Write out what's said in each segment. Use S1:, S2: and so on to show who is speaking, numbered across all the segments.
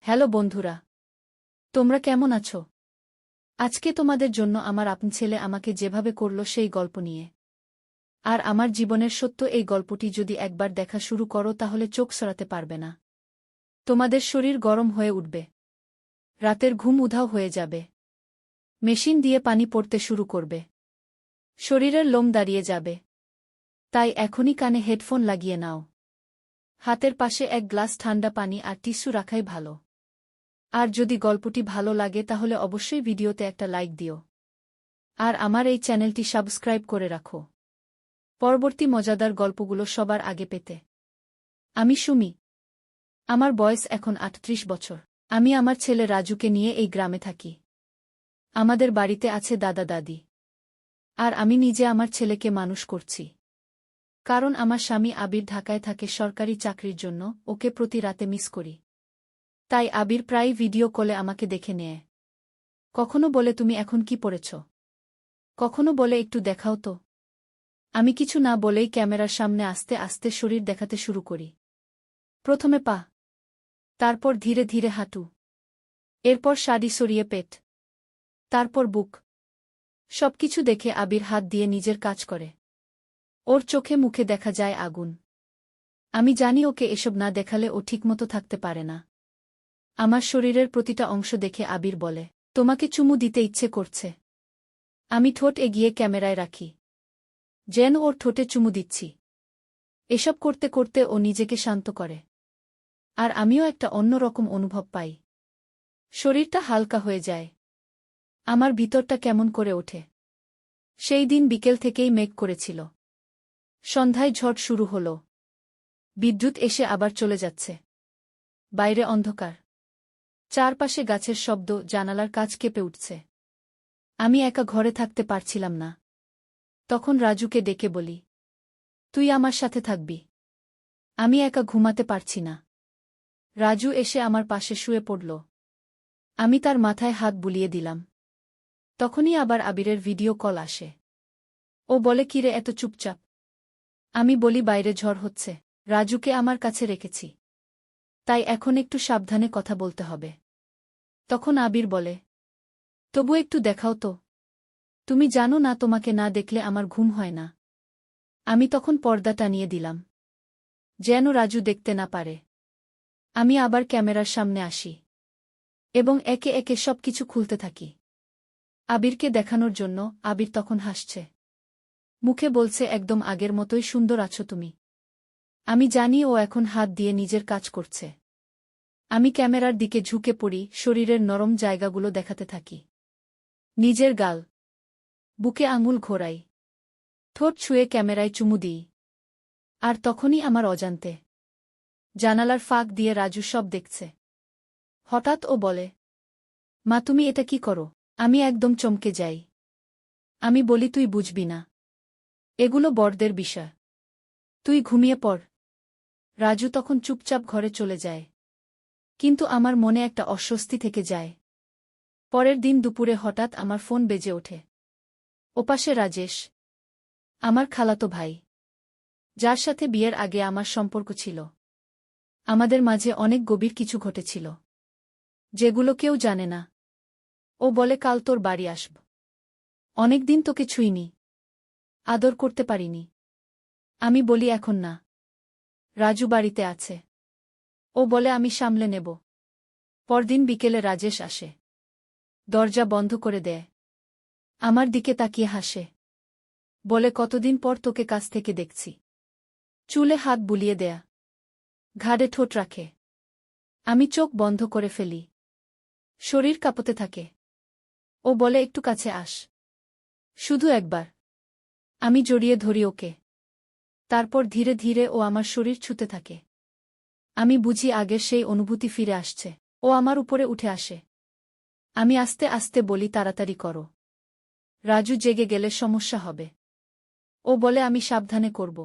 S1: Hello বন্ধুরা, তোমরা কেমন আছো? আজকে তোমাদের জন্য আমার আপন ছেলে আমাকে যেভাবে করল সেই গল্প নিয়ে। আর আমার জীবনের সত্য এই গল্পটি যদি একবার দেখা শুরু করো তাহলে চোখ সরাতে পারবে না। তোমাদের শরীর গরম হয়ে উঠবে, রাতের ঘুম উধাও হয়ে যাবে, মেশিন দিয়ে পানি পড়তে শুরু করবে, শরীরের লোম দাঁড়িয়ে যাবে। তাই এখনই কানে হেডফোন লাগিয়ে নাও, হাতের পাশে এক গ্লাস ঠান্ডা পানি আর টিস্যু রাখাই ভালো। আর যদি গল্পটি ভালো লাগে তাহলে অবশ্যই ভিডিওতে একটা লাইক দিও। আর আমার এই চ্যানেলটি সাবস্ক্রাইব করে রাখো পরবর্তী মজাদার গল্পগুলো সবার আগে পেতে। আমি সুমি, আমার বয়স এখন ৩৮ বছর। আমি আমার ছেলে রাজুকে নিয়ে এই গ্রামে থাকি। আমাদের বাড়িতে আছে দাদা দাদি। আর আমি নিজে আমার ছেলেকে মানুষ করছি। কারণ আমার স্বামী আবির ঢাকায় থাকে সরকারি চাকরির জন্য, ওকে প্রতি রাতে মিস করি। তাই আবির প্রায় ভিডিও কলে আমাকে দেখে নেয়। কখনো বলে তুমি এখন কি পড়েছ, কখনো বলে একটু দেখাও তো। আমি কিছু না বলেই ক্যামেরার সামনে আস্তে আস্তে শরীর দেখাতে শুরু করি। প্রথমে পা, তারপর ধীরে ধীরে হাঁটু, এরপর শাড়ি সরিয়ে পেট, তারপর বুক। সবকিছু দেখে আবির হাত দিয়ে নিজের কাজ করে। ওর চোখে মুখে দেখা যায় আগুন। আমি জানি ওকে এসব না দেখালে ও ঠিকমতো থাকতে পারে না। আমার শরীরের প্রতিটা অংশ দেখে আবির বলে, তোমাকে চুমু দিতে ইচ্ছে করছে। আমি ঠোঁট এগিয়ে ক্যামেরায় রাখি, যেন ওর ঠোঁটে চুমু দিচ্ছি। এসব করতে করতে ও নিজেকে শান্ত করে। আর আমিও একটা অন্যরকম অনুভব পাই। শরীরটা হালকা হয়ে যায়। আমার ভিতরটা কেমন করে ওঠে। সেই দিন বিকেল থেকেই মেঘ করেছিল। সন্ধ্যায় ঝড় শুরু হল। বিদ্যুৎ এসে আবার চলে যাচ্ছে। বাইরে অন্ধকার, চারপাশে গাছের শব্দ, জানালার কাচ কেঁপে উঠছে। আমি একা ঘরে থাকতে পারছিলাম না। তখন রাজুকে ডেকে বলি, তুই আমার সাথে থাকবি। আমি একা ঘুমাতে পারছি না। রাজু এসে আমার পাশে শুয়ে পড়ল। আমি তার মাথায় হাত বুলিয়ে দিলাম। তখনই আবার আবিরের ভিডিও কল আসে। ও বলে, কিরে এত চুপচাপ? আমি বলি, বাইরে ঝড় হচ্ছে, রাজুকে আমার কাছে রেখেছি, তাই এখন একটু সাবধানে কথা বলতে হবে। তখন আবির বলে, তবু একটু দেখাও তো। তুমি জানো না তোমাকে না দেখলে আমার ঘুম হয় না। আমি তখন পর্দা টানিয়ে দিলাম, যেন রাজু দেখতে না পারে। আমি আবার ক্যামেরার সামনে আসি এবং একে একে সবকিছু খুলতে থাকি আবিরকে দেখানোর জন্য। আবির তখন হাসছে, মুখে বলছে, একদম আগের মতোই সুন্দর আছো তুমি। আমি জানি ও এখন হাত দিয়ে নিজের কাজ করছে। আমি ক্যামেরার দিকে ঝুঁকে পড়ি, শরীরের নরম জায়গাগুলো দেখাতে থাকি। নিজের গাল, বুকে আঙুল ঘোরাই, ঠোঁট ছুঁয়ে ক্যামেরায় চুমু দিই। আর তখনই আমার অজান্তে জানালার ফাঁক দিয়ে রাজু সব দেখছে। হঠাৎ ও বলে, মা তুমি এটা কি করো? আমি একদম চমকে যাই। আমি বলি, তুই বুঝবি না, এগুলো বড়দের বিষয়, তুই ঘুমিয়ে পড়। রাজু তখন চুপচাপ ঘরে চলে যায়। কিন্তু আমার মনে একটা অস্বস্তি থেকে যায়। পরের দিন দুপুরে হঠাৎ আমার ফোন বেজে ওঠে। ওপাশে রাজেশ, আমার খালাতো ভাই, যার সাথে বিয়ের আগে আমার সম্পর্ক ছিল। আমাদের মাঝে অনেক গভীর কিছু ঘটেছিল, যেগুলো কেউ জানে না। ও বলে, কাল তোর বাড়ি আসব। অনেকদিন তোকে ছুঁইনি, আদর করতে পারিনি। আমি বলি, এখন না, রাজু বাড়িতে আছে। ও বলে, আমি সামলে নেব। পরদিন বিকেলে রাজেশ আসে, দরজা বন্ধ করে দেয়। আমার দিকে তাকিয়ে হাসে, বলে, কতদিন পর তোকে কাছ থেকে দেখছি। চুলে হাত বুলিয়ে দেয়া, ঘাড়ে ঠোঁট রাখে। আমি চোখ বন্ধ করে ফেলি, শরীর কাঁপতে থাকে। ও বলে, একটু কাছে আস, শুধু একবার। আমি জড়িয়ে ধরি ওকে। তারপর ধীরে ধীরে ও আমার শরীর ছুঁতে থাকে। আমি বুঝি আগের সেই অনুভূতি ফিরে আসছে। ও আমার উপরে উঠে আসে। আমি আস্তে আস্তে বলি, তাড়াতাড়ি করো, রাজু জেগে গেলে সমস্যা হবে। ও বলে, আমি সাবধানে করব।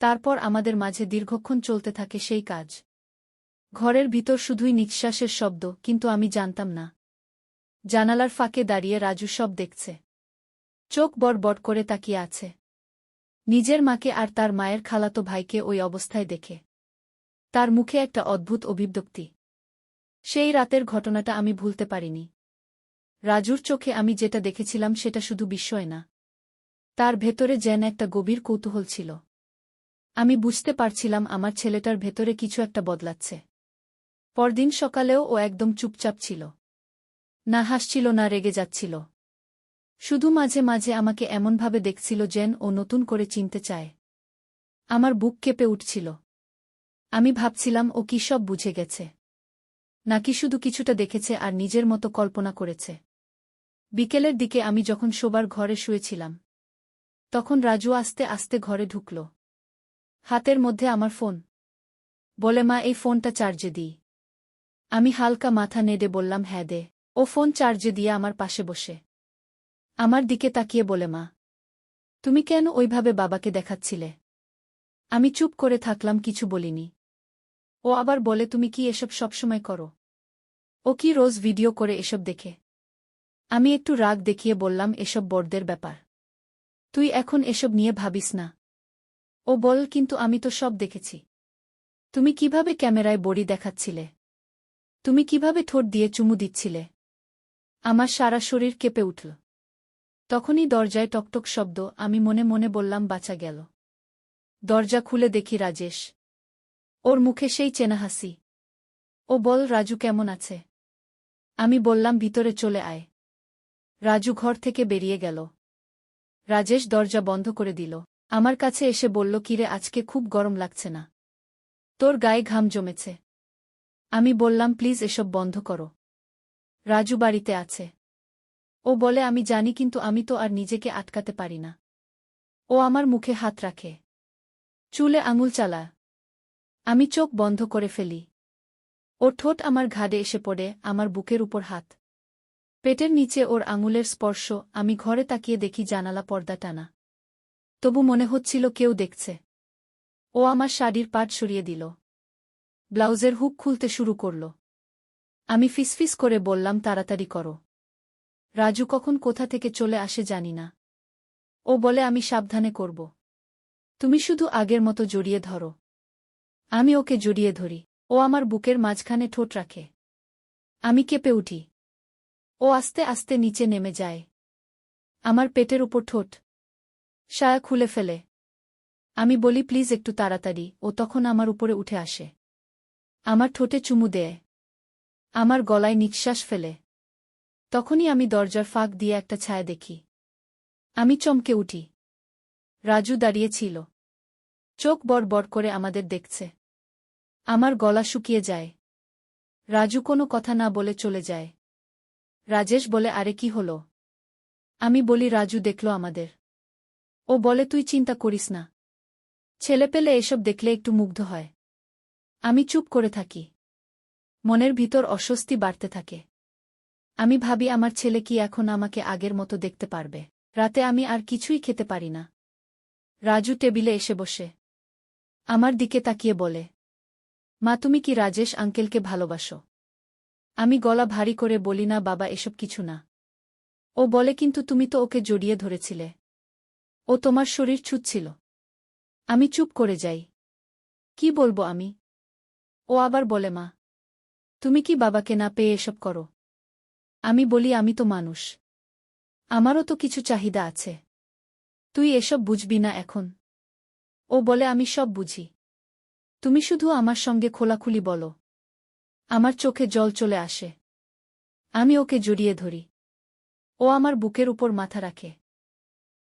S1: তারপর আমাদের মাঝে দীর্ঘক্ষণ চলতে থাকে সেই কাজ। ঘরের ভিতর শুধুই নিঃশ্বাসের শব্দ, কিন্তু আমি জানতাম না জানালার ফাঁকে দাঁড়িয়ে রাজু সব দেখছে। চোখ বড় বড় করে তাকিয়ে আছে, নিজের মাকে আর তার মায়ের খালাতো ভাইকে ওই অবস্থায় দেখে। তার মুখে একটা অদ্ভুত অভিব্যক্তি। সেই রাতের ঘটনাটা আমি ভুলতে পারিনি। রাজুর চোখে আমি যেটা দেখেছিলাম সেটা শুধু বিস্ময় না। তার ভেতরে যেন একটা গভীর কৌতূহল ছিল। আমি বুঝতে পারছিলাম আমার ছেলেটার ভেতরে কিছু একটা বদলাচ্ছে। পরদিন সকালেও ও একদম চুপচাপ ছিল। না হাসছিল না রেগে যাচ্ছিল। শুধু মাঝে মাঝে আমাকে এমনভাবে দেখছিল যেন ও নতুন করে চিনতে চায়। আমার বুক কেঁপে উঠছিল। আমি ভাবছিলাম ও কি সব বুঝে গেছে, নাকি শুধু কিছুটা দেখেছে আর নিজের মতো কল্পনা করেছে। বিকেলের দিকে আমি যখন শোবার ঘরে শুয়েছিলাম, তখন রাজু আস্তে আস্তে ঘরে ঢুকল। হাতের মধ্যে আমার ফোন। বলে, মা, এই ফোনটা চার্জে দিই। আমি হালকা মাথা নেড়ে বললাম, হ্যাঁ দে। ও ফোন চার্জে দিয়ে আমার পাশে বসে আমার দিকে তাকিয়ে বলে, মা, তুমি কেন ওইভাবে বাবাকে দেখাচ্ছিলে? আমি চুপ করে থাকলাম, কিছু বলিনি। ও আবার বলে, তুমি কি এসব সবসময় করো? ও কি রোজ ভিডিও করে এসব দেখে? আমি একটু রাগ দেখিয়ে বললাম, এসব বড়দের ব্যাপার, তুই এখন এসব নিয়ে ভাবিস না। ও বল, কিন্তু আমি তো সব দেখেছি। তুমি কিভাবে ক্যামেরায় বড়ি দেখাচ্ছিলে? তুমি কিভাবে ঠোঁট দিয়ে চুমু দিচ্ছিলে? আমার সারা শরীর কেঁপে উঠল। তখনই দরজায় টকটক শব্দ। আমি মনে মনে বললাম, বাঁচা গেল। দরজা খুলে দেখি রাজেশ। ওর মুখে সেই চেনা হাসি। ও বল, রাজু কেমন আছে? আমি বললাম, ভিতরে চলে আয়। রাজু ঘর থেকে বেরিয়ে গেল। রাজেশ দরজা বন্ধ করে দিল। আমার কাছে এসে বলল, কিরে, আজকে খুব গরম লাগছে না? তোর গায়ে ঘাম জমেছে। আমি বললাম, প্লিজ এসব বন্ধ করো। রাজু বাড়িতে আছে। ও বলে, আমি জানি, কিন্তু আমি তো আর নিজেকে আটকাতে পারি না। ও আমার মুখে হাত রাখে, চুলে আঙুল চালা। আমি চোখ বন্ধ করে ফেলি। ওর ঠোঁট আমার ঘাড়ে এসে পড়ে, আমার বুকের উপর হাত। পেটের নিচে ওর আঙুলের স্পর্শ। আমি ঘরে তাকিয়ে দেখি জানালা পর্দা টানা। তবু মনে হচ্ছিল কেউ দেখছে। ও আমার শাড়ির পাট সরিয়ে দিল। ব্লাউজের হুক খুলতে শুরু করল। আমি ফিসফিস করে বললাম, তাড়াতাড়ি করো। রাজু কখন কোথা থেকে চলে আসে জানি না। ও বলে, আমি সাবধানে করব। তুমি শুধু আগের মতো জড়িয়ে ধরো। আমি ওকে জড়িয়ে ধরি। ও আমার বুকের মাঝখানে ঠোঁট রাখে। আমি কেঁপে উঠি। ও আস্তে আস্তে নিচে নেমে যায়। আমার পেটের উপর ঠোঁট সায়া খুলে ফেলে। আমি বলি, প্লিজ একটু তাড়াতাড়ি। ও তখন আমার উপরে উঠে আসে। আমার ঠোঁটে চুমু দেয়। আমার গলায় নিঃশ্বাস ফেলে। তখনই আমি দরজার ফাঁক দিয়ে একটা ছায়া দেখি। আমি চমকে উঠি। রাজু দাঁড়িয়ে ছিল, চোখ বড় বড় করে আমাদের দেখছে। আমার গলা শুকিয়ে যায়। রাজু কোনো কথা না বলে চলে যায়। রাজেশ বলে, আরে কি হলো? আমি বলি, রাজু দেখল আমাদের। ও বলে, তুই চিন্তা করিস না। ছেলেপেলে এসব দেখলে একটু মুগ্ধ হয়। আমি চুপ করে থাকি। মনের ভিতর অস্বস্তি বাড়তে থাকে। আমি ভাবি, আমার ছেলে কি এখন আমাকে আগের মতো দেখতে পারবে? রাতে আমি আর কিছুই খেতে পারি না। রাজু টেবিলে এসে বসে আমার দিকে তাকিয়ে বলে, মা, তুমি কি রাজেশ আঙ্কেলকে ভালোবাসো? আমি গলা ভারী করে বলি, না বাবা, এসব কিছু না। ও বলে, কিন্তু তুমি তো ওকে জড়িয়ে ধরেছিলে। ও তোমার শরীর ছুঁচ্ছিল। আমি চুপ করে যাই। কি বলবো আমি? ও আবার বলে, মা, তুমি কি বাবাকে না পেয়ে এসব করো? আমি বলি, আমি তো মানুষ, আমারও তো কিছু চাহিদা আছে। তুই এসব বুঝবি না এখন। ও বলে, আমি সব বুঝি। তুমি শুধু আমার সঙ্গে খোলাখুলি বলো। আমার চোখে জল চলে আসে। আমি ওকে জড়িয়ে ধরি। ও আমার বুকের উপর মাথা রাখে।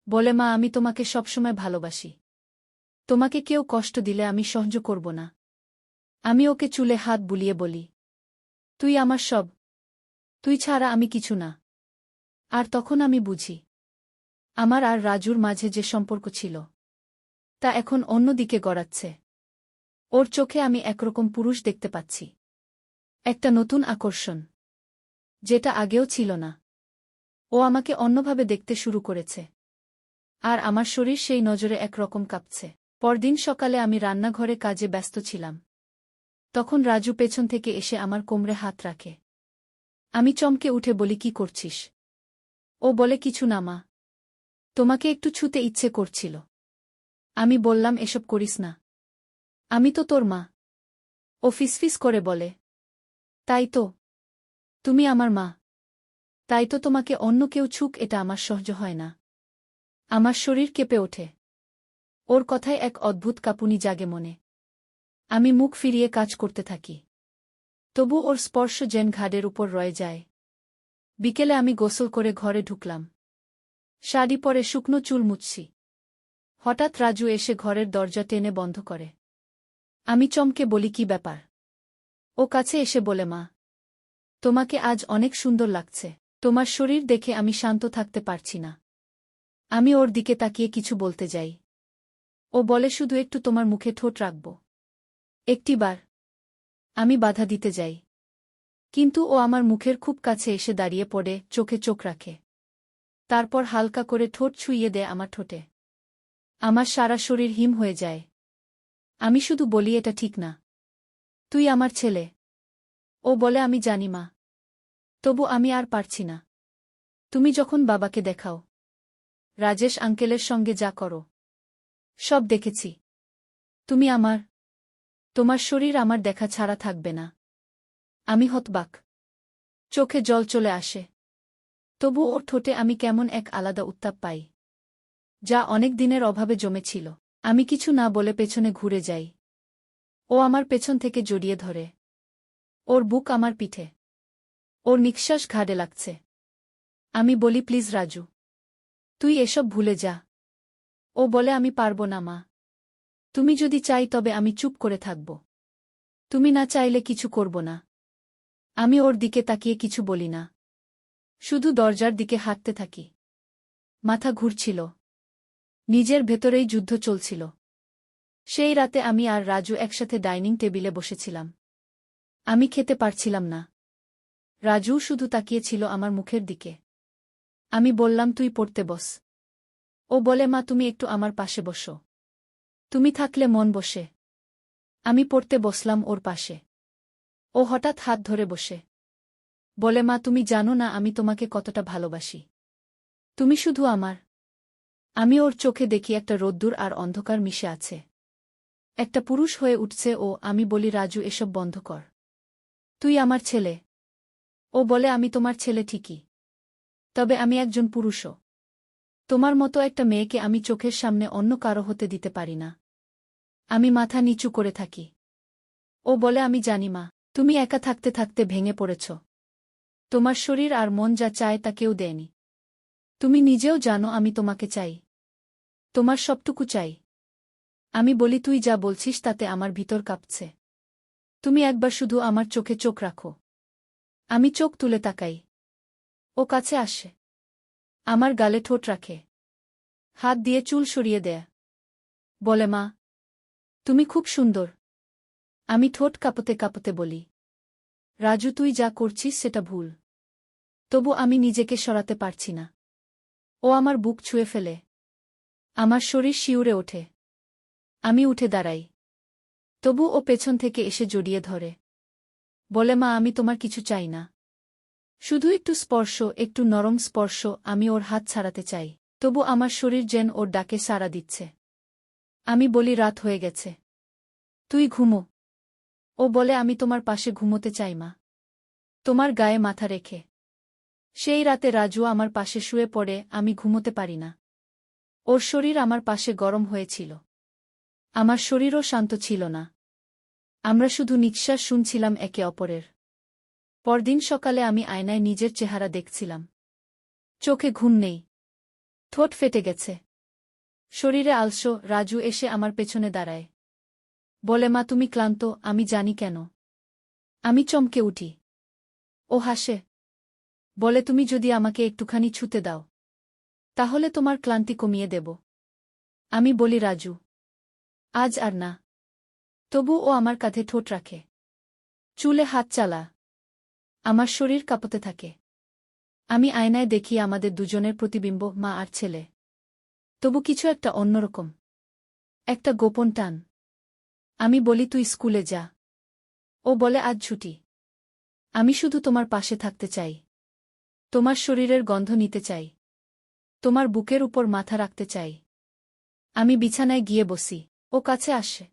S1: বলে, মা, আমি তোমাকে সবসময় ভালোবাসি। তোমাকে কেউ কষ্ট দিলে আমি সহ্য করব না। আমি ওকে চুলে হাত বুলিয়ে বলি, তুই আমার সব। তুই ছাড়া আমি কিছু না। আর তখন আমি বুঝি, আমার আর রাজুর মাঝে যে সম্পর্ক ছিল, তা এখন অন্যদিকে গড়াচ্ছে। ওর চোখে আমি একরকম পুরুষ দেখতে পাচ্ছি। একটা নতুন আকর্ষণ, যেটা আগেও ছিল না। ও আমাকে অন্যভাবে দেখতে শুরু করেছে। আর আমার শরীর সেই নজরে একরকম কাঁপছে। পরদিন সকালে আমি রান্নাঘরে কাজে ব্যস্ত ছিলাম। তখন রাজু পেছন থেকে এসে আমার কোমরে হাত রাখে। আমি চমকে উঠে বলি, কি করছিস? ও বলে, কিছু না মা, তোমাকে একটু ছুঁতে ইচ্ছে করছিল। আমি বললাম, এসব করিস না। আমি তো তোর মা। ও ফিসফিস করে বলে, তাই তো। তুমি আমার মা। তাই তো তোমাকে অন্য কেউ ছুক এটা আমার সহ্য হয় না। আমার শরীর কেঁপে ওঠে। ওর কথায় এক অদ্ভুত কাঁপুনি জাগে মনে। আমি মুখ ফিরিয়ে কাজ করতে থাকি। তবু ওর স্পর্শ যেন ঘাড়ের উপর রয়ে যায়। বিকেলে আমি গোসল করে ঘরে ঢুকলাম। শাড়ি পরে শুকনো চুল মুছছি। হঠাৎ রাজু এসে ঘরের দরজা টেনে বন্ধ করে। আমি চমকে বলি, কি ব্যাপার? ও কাছে এসে বলে, মা, তোমাকে আজ অনেক সুন্দর লাগছে। তোমার শরীর দেখে আমি শান্ত থাকতে পারছি না। আমি ওর দিকে তাকিয়ে কিছু বলতে যাই। ও বলে, শুধু একটু তোমার মুখে ঠোঁট রাখব। একটিবার। আমি বাধা দিতে যাই। কিন্তু ও আমার মুখের খুব কাছে এসে দাঁড়িয়ে পড়ে, চোখে চোখ রাখে। তারপর হালকা করে ঠোঁট ছুঁইয়ে দেয় আমার ঠোঁটে। আমার সারা শরীর হিম হয়ে যায়। আমি শুধু বলি, এটা ঠিক না। তুই আমার ছেলে। ও বলে, আমি জানি মা। তবু আমি আর পারছি না। তুমি যখন বাবাকে দেখাও, রাজেশ আঙ্কেলের সঙ্গে যা করো, সব দেখেছি। তুমি আমার। তোমার শরীর আমার দেখা ছাড়া থাকবে না। আমি হতবাক। চোখে জল চলে আসে। তবু ওর ঠোঁটে আমি কেমন এক আলাদা উত্তাপ পাই, যা অনেক দিনের অভাবে জমেছিল। আমি কিছু না বলে পেছনে ঘুরে যাই। ও আমার পেছন থেকে জড়িয়ে ধরে। ওর বুক আমার পিঠে। ওর নিঃশ্বাস ঘাড়ে লাগছে। আমি বলি, প্লিজ রাজু, তুই এসব ভুলে যা। ও বলে, আমি পারব না মা। তুমি যদি চাই তবে আমি চুপ করে থাকব। তুমি না চাইলে কিছু করব না। আমি ওর দিকে তাকিয়ে কিছু বলি না। শুধু দরজার দিকে হাঁটতে থাকি। মাথা ঘুরছিল। নিজের ভেতরেই যুদ্ধ চলছিল। সেই রাতে আমি আর রাজু একসাথে ডাইনিং টেবিলে বসেছিলাম। আমি খেতে পারছিলাম না। রাজু শুধু তাকিয়েছিল আমার মুখের দিকে। আমি বললাম, তুই পড়তে বস। ও বলে, মা, তুমি একটু আমার পাশে বসো। তুমি থাকলে মন বসে। আমি পড়তে বসলাম ওর পাশে। ও হঠাৎ হাত ধরে বসে বলে, মা, তুমি জানো না আমি তোমাকে কতটা ভালোবাসি। তুমি শুধু আমার। আমি ওর চোখে দেখি একটা রোদ্দুর আর অন্ধকার মিশে আছে। একটা পুরুষ হয়ে উঠছে ও। আমি বলি, রাজু, এসব বন্ধ কর। তুই আমার ছেলে। ও বলে, আমি তোমার ছেলে ঠিকই, তবে আমি একজন পুরুষও। তোমার মতো একটা মেয়েকে আমি চোখের সামনে অন্য কারো হতে দিতে পারি না। আমি মাথা নিচু করে থাকি। ও বলে, আমি জানি মা, তুমি একা থাকতে থাকতে ভেঙে পড়েছ। তোমার শরীর আর মন যা চায় তা কেউ দেয়নি। তুমি নিজেও জানো আমি তোমাকে চাই। তোমার সবটুকু চাই। আমি বলি, তুই যা বলছিস তাতে আমার ভিতর কাঁপছে। তুমি একবার শুধু আমার চোখে চোখ রাখো। আমি চোখ তুলে তাকাই। ও কাছে আসে। আমার গালে ঠোঁট রাখে। হাত দিয়ে চুল সরিয়ে দেয়। বলে, মা, তুমি খুব সুন্দর। আমি ঠোঁট কাঁপতে কাঁপতে বলি, রাজু, তুই যা করছিস সেটা ভুল। তবু আমি নিজেকে সরাতে পারছি না। ও আমার বুক ছুঁয়ে ফেলে। আমার শরীর শিউরে ওঠে। আমি উঠে দাঁড়াই। তবু ও পেছন থেকে এসে জড়িয়ে ধরে। বলে, মা, আমি তোমার কিছু চাই না। শুধু একটু স্পর্শ, একটু নরম স্পর্শ। আমি ওর হাত ছাড়াতে চাই। তবু আমার শরীর যেন ওর ডাকে সাড়া দিচ্ছে। আমি বলি, রাত হয়ে গেছে। তুই ঘুমো। ও বলে, আমি তোমার পাশে ঘুমোতে চাই মা, তোমার গায়ে মাথা রেখে। সেই রাতে রাজু আমার পাশে শুয়ে পড়ে। আমি ঘুমোতে পারি না। ওর শরীর আমার পাশে গরম হয়েছিল। আমার শরীরও শান্ত ছিল না। আমরা শুধু নিঃশ্বাস শুনছিলাম একে অপরের। পরদিন সকালে আমি আয়নায় নিজের চেহারা দেখছিলাম। চোখে ঘুম নেই। ঠোঁট ফেটে গেছে। শরীরে আলসো। রাজু এসে আমার পেছনে দাঁড়ায়। বলে, মা, তুমি ক্লান্ত। আমি জানি কেন। আমি চমকে উঠি। ও হাসে। বলে, তুমি যদি আমাকে একটুখানি ছুতে দাও, তাহলে তোমার ক্লান্তি কমিয়ে দেব। আমি বলি, রাজু, আজ আর না। তবু ও আমার কাঁধে ঠোঁট রাখে। চুলে হাত চালা। আমার শরীর কাঁপতে থাকে। আমি আয়নায় দেখি আমাদের দুজনের প্রতিবিম্ব, মা আর ছেলে। তবু কিছু একটা অন্যরকম। একটা গোপন টান। আমি বলি, তুই স্কুলে যা। ও বলে, আজ ছুটি। আমি শুধু তোমার পাশে থাকতে চাই। তোমার শরীরের গন্ধ নিতে চাই। তোমার বুকের উপর মাথা রাখতে চাই। আমি বিছানায় গিয়ে বসি। ও কাছে আসে।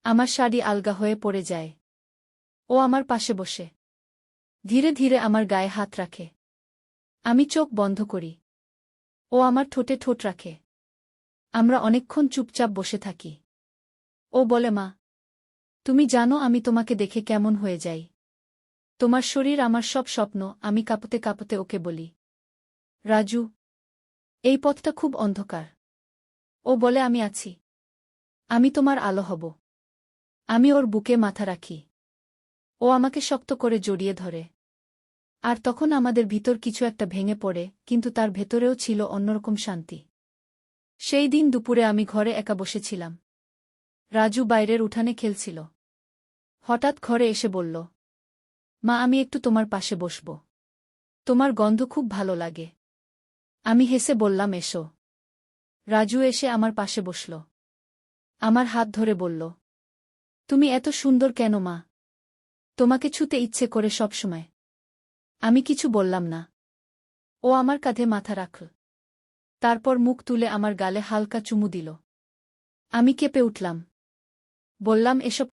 S1: আমার শাড়ি আলগা হয়ে পড়ে যায়। ও আমার পাশে বসে। ধীরে ধীরে আমার গায়ে হাত রাখে। আমি চোখ বন্ধ করি। ও আমার ঠোঁটে ঠোঁট রাখে। আমরা অনেকক্ষণ চুপচাপ বসে থাকি। ও বলে, মা, তুমি জানো আমি তোমাকে দেখে কেমন হয়ে যাই। তোমার শরীর আমার সব স্বপ্ন। আমি কাঁপতে কাঁপতে ওকে বলি, রাজু, এই পথটা খুব অন্ধকার। ও বলে, আমি আছি। আমি তোমার আলো হব। আমি ওর বুকে মাথা রাখি। ও আমাকে শক্ত করে জড়িয়ে ধরে। আর তখন আমাদের ভিতর কিছু একটা ভেঙে পড়ে, কিন্তু তার ভেতরেও ছিল অন্যরকম শান্তি। সেই দিন দুপুরে আমি ঘরে একা বসেছিলাম। রাজু বাইরের উঠানে খেলছিল। হঠাৎ ঘরে এসে বলল, মা, আমি একটু তোমার পাশে বসব। তোমার গন্ধ খুব ভালো লাগে। আমি হেসে বললাম, এসো। রাজু এসে আমার পাশে বসল। আমার হাত ধরে বলল, তুমি এত সুন্দর কেন মা? তোমাকে ছুতে ইচ্ছে করে সবসময়। আমি কিছু বললাম না। ও আমার কাঁধে মাথা রাখল। তারপর মুখ তুলে আমার গালে হালকা চুমু দিল। আমি কেঁপে উঠলাম। বললাম, এসব